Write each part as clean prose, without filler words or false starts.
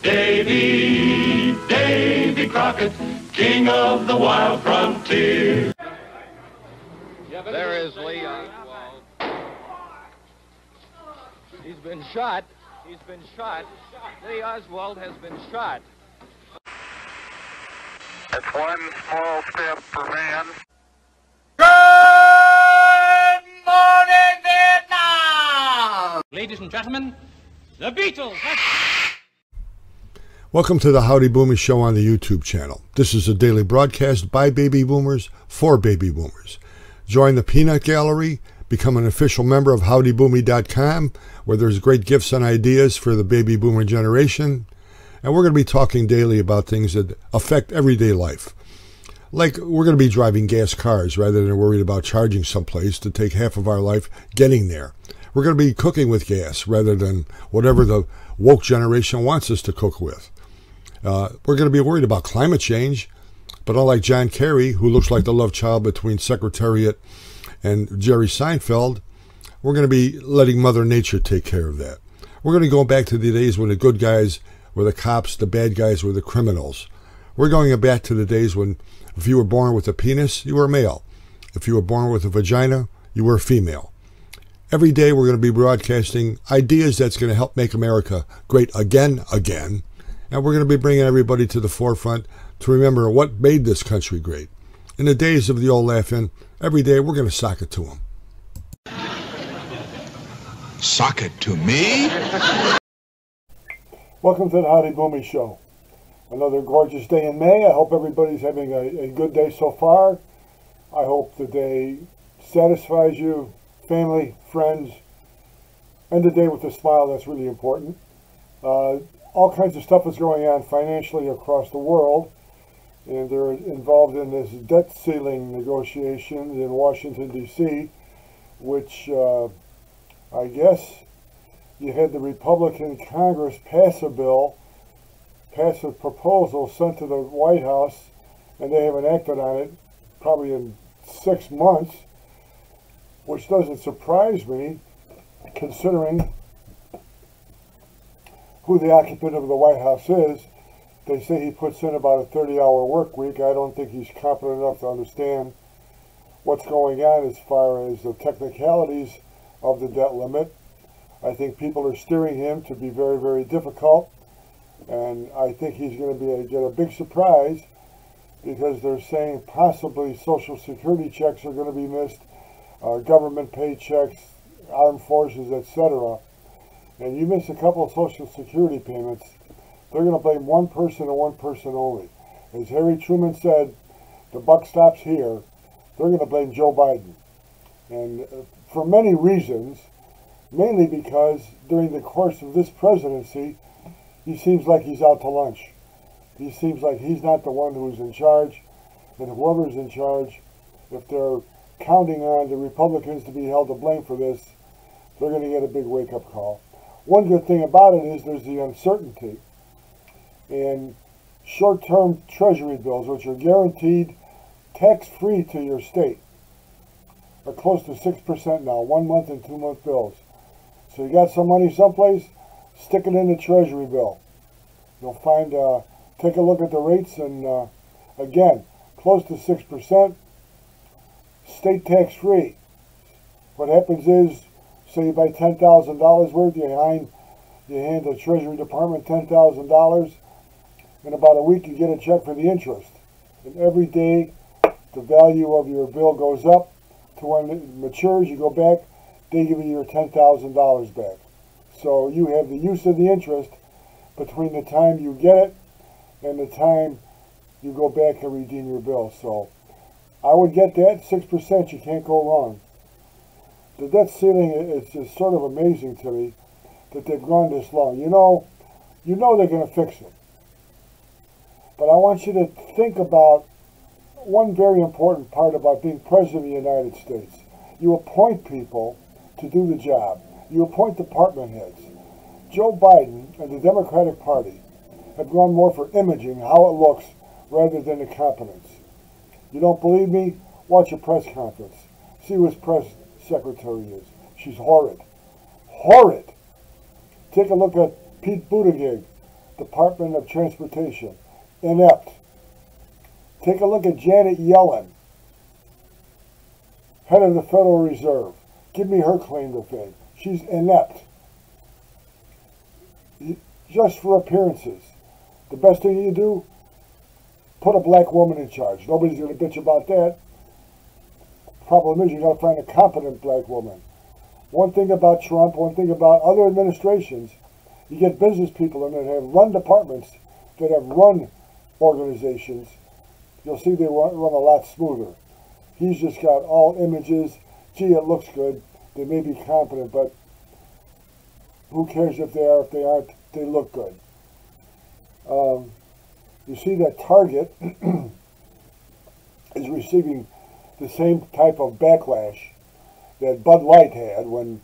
Davy Crockett, king of the wild frontier. There is Lee Oswald. He's been shot. He's been shot. Lee Oswald has been shot. It's one small step for man. Good morning, Vietnam! Ladies and gentlemen, the Beatles. Welcome to the Howdy Boomers Show on the YouTube channel. This is a daily broadcast by baby boomers for baby boomers. Join the Peanut Gallery, become an official member of HowdyBoomy.com, where there's great gifts and ideas for the baby boomer generation. And we're going to be talking daily about things that affect everyday life. Like, we're going to be driving gas cars rather than worried about charging someplace to take half of our life getting there. We're going to be cooking with gas rather than whatever the woke generation wants us to cook with. We're going to be worried about climate change, but unlike John Kerry, who looks like the love child between Secretariat and Jerry Seinfeld, we're going to be letting Mother Nature take care of that. We're going to go back to the days when the good guys were the cops, the bad guys were the criminals. We're going back to the days when if you were born with a penis, you were a male. If you were born with a vagina, you were a female. Every day we're going to be broadcasting ideas that's going to help make America great again. And we're going to be bringing everybody to the forefront to remember what made this country great. In the days of the old laughing, every day we're going to sock it to them. Sock it to me? Welcome to the Howdy Boomy Show. Another gorgeous day in May. I hope everybody's having a good day so far. I hope the day satisfies you, family, friends, and the day with a smile. That's really important. All kinds of stuff is going on financially across the world, and they're involved in this debt ceiling negotiations in Washington, D.C., which I guess you had the Republican Congress pass a proposal sent to the White House, and they haven't acted on it probably in 6 months, which doesn't surprise me considering who the occupant of the White House is. They say he puts in about a 30-hour work week. I don't think he's competent enough to understand what's going on as far as the technicalities of the debt limit. I think people are steering him to be very, very difficult, and I think he's going to get a big surprise because they're saying possibly Social Security checks are going to be missed, government paychecks, armed forces, etc. And you miss a couple of Social Security payments, they're going to blame one person and one person only. As Harry Truman said, the buck stops here. They're going to blame Joe Biden. And for many reasons, mainly because during the course of this presidency, he seems like he's out to lunch. He seems like he's not the one who's in charge. And whoever's in charge, if they're counting on the Republicans to be held to blame for this, they're going to get a big wake-up call. One good thing about it is there's the uncertainty. And short-term treasury bills, which are guaranteed tax-free to your state, are close to 6% now, 1 month and 2 month bills. So you got some money someplace, stick it in the treasury bill. You'll find, take a look at the rates, and again, close to 6%, state tax-free. What happens is, say you buy $10,000 worth, you hand the Treasury Department $10,000. In about a week, you get a check for the interest. And every day, the value of your bill goes up to when it matures. You go back, they give you your $10,000 back. So you have the use of the interest between the time you get it and the time you go back and redeem your bill. So I would get that. 6%, you can't go wrong. The debt ceiling is just sort of amazing to me that they've gone this long. You know they're going to fix it. But I want you to think about one very important part about being president of the United States. You appoint people to do the job. You appoint department heads. Joe Biden and the Democratic Party have gone more for imaging, how it looks, rather than the competence. You don't believe me? Watch a press conference. See who his press secretary is. She's horrid. Horrid. Take a look at Pete Buttigieg, Department of Transportation, inept. Take a look at Janet Yellen, head of the Federal Reserve. Give me her claim to fame. She's inept. Just for appearances. The best thing you do, put a black woman in charge. Nobody's going to bitch about that. Problem is, you got to find a competent black woman. One thing about Trump, one thing about other administrations, you get business people in that have run departments, that have run organizations. You'll see they run a lot smoother. He's just got all images. Gee, it looks good. They may be competent, but who cares if they are? If they aren't, they look good. You see that Target is receiving the same type of backlash that Bud Light had when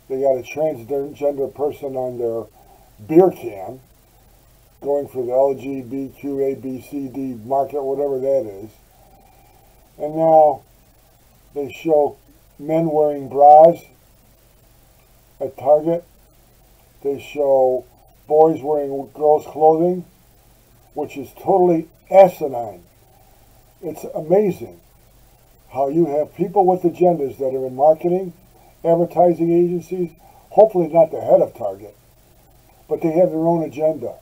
they got a transgender person on their beer can, going for the LGBTQ, ABCD market, whatever that is. And now they show men wearing bras at Target. They show boys wearing girls' clothing, which is totally asinine. It's amazing how you have people with agendas that are in marketing, advertising agencies, hopefully not the head of Target, but they have their own agenda.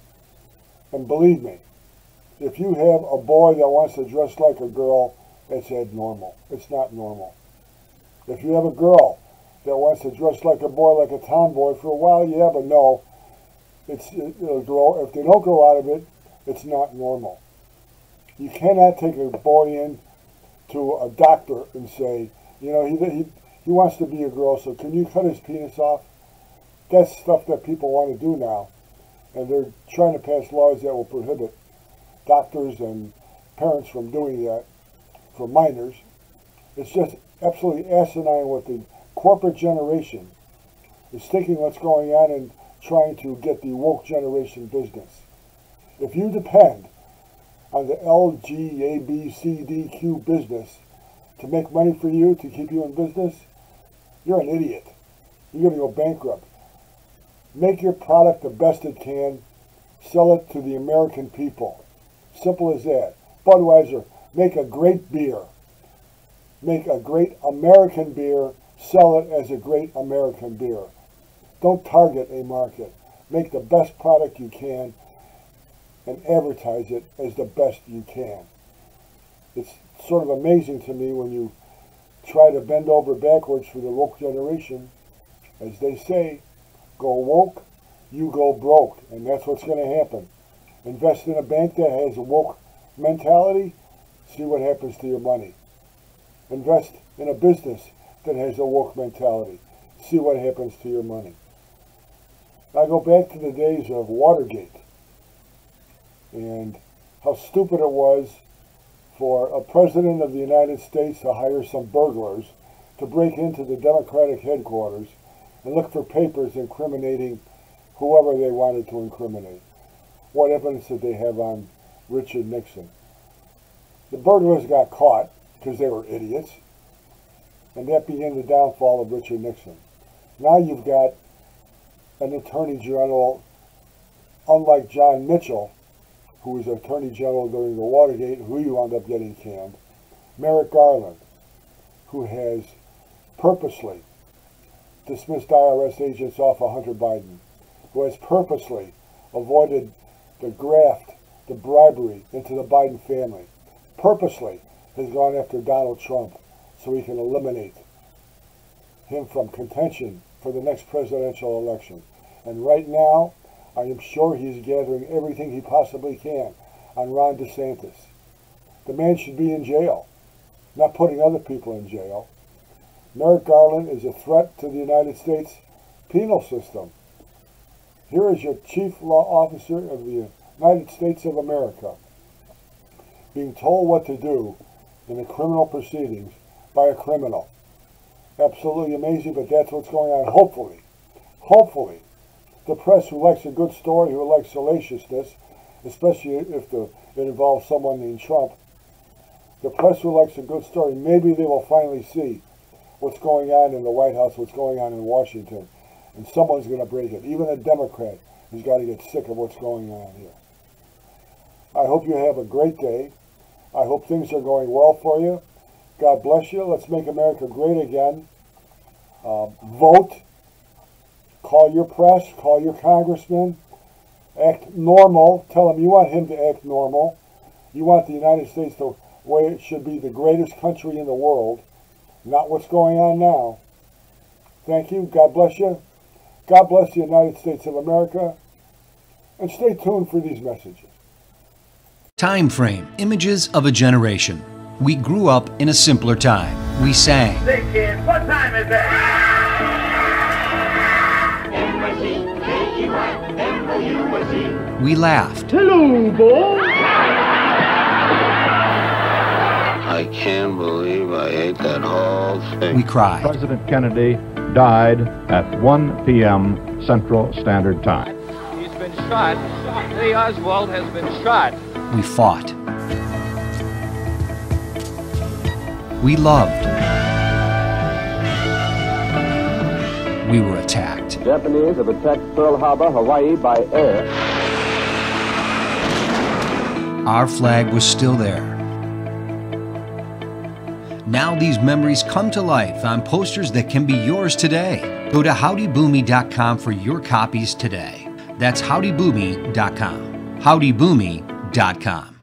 And believe me, if you have a boy that wants to dress like a girl, it's abnormal. It's not normal. If you have a girl that wants to dress like a boy, like a tomboy for a while, yeah, but no. It'll grow. If they don't grow out of it, it's not normal. You cannot take a boy in to a doctor and say, you know, he wants to be a girl, so can you cut his penis off? That's stuff that people want to do now. And they're trying to pass laws that will prohibit doctors and parents from doing that for minors. It's just absolutely asinine what the corporate generation is thinking what's going on and trying to get the woke generation business. If you depend on the LGABCDQ business to make money for you, to keep you in business, you're an idiot. You're going to go bankrupt. Make your product the best it can. Sell it to the American people. Simple as that. Budweiser, make a great beer. Make a great American beer. Sell it as a great American beer. Don't target a market. Make the best product you can and advertise it as the best you can. It's sort of amazing to me when you try to bend over backwards for the woke generation. As they say, go woke, you go broke. And that's what's going to happen. Invest in a bank that has a woke mentality, see what happens to your money. Invest in a business that has a woke mentality, see what happens to your money. I go back to the days of Watergate and how stupid it was for a president of the United States to hire some burglars to break into the Democratic headquarters and look for papers incriminating whoever they wanted to incriminate. What evidence did they have on Richard Nixon? The burglars got caught because they were idiots, and that began the downfall of Richard Nixon. Now you've got an Attorney General, unlike John Mitchell, who was Attorney General during the Watergate, who you wound up getting canned, Merrick Garland, who has purposely dismissed IRS agents off of Hunter Biden, who has purposely avoided the graft, the bribery into the Biden family, purposely has gone after Donald Trump so he can eliminate him from contention for the next presidential election. And right now, I am sure he is gathering everything he possibly can on Ron DeSantis. The man should be in jail, not putting other people in jail. Merrick Garland is a threat to the United States penal system. Here is your chief law officer of the United States of America being told what to do in the criminal proceedings by a criminal. Absolutely amazing, but that's what's going on. Hopefully, the press who likes a good story, who likes salaciousness, especially if it involves someone named Trump, the press who likes a good story, maybe they will finally see what's going on in the White House, what's going on in Washington, and someone's going to break it. Even a Democrat has got to get sick of what's going on here. I hope you have a great day. I hope things are going well for you. God bless you. Let's make America great again. Vote. Call your press. Call your congressman. Act normal. Tell him you want him to act normal. You want the United States the way it should be, the greatest country in the world, not what's going on now. Thank you. God bless you. God bless the United States of America. And stay tuned for these messages. Time frame, images of a generation. We grew up in a simpler time. We sang. Say, kids, what time is it? NYC, We laughed. Hello, boy. I can't believe I ate that whole thing. We cried. President Kennedy died at 1 p.m. Central Standard Time. He's been shot. Lee Oswald has been shot. We fought. We loved. We were attacked. Japanese have attacked Pearl Harbor, Hawaii by air. Our flag was still there. Now these memories come to life on posters that can be yours today. Go to howdyboomy.com for your copies today. That's howdyboomy.com. howdyboomy.com.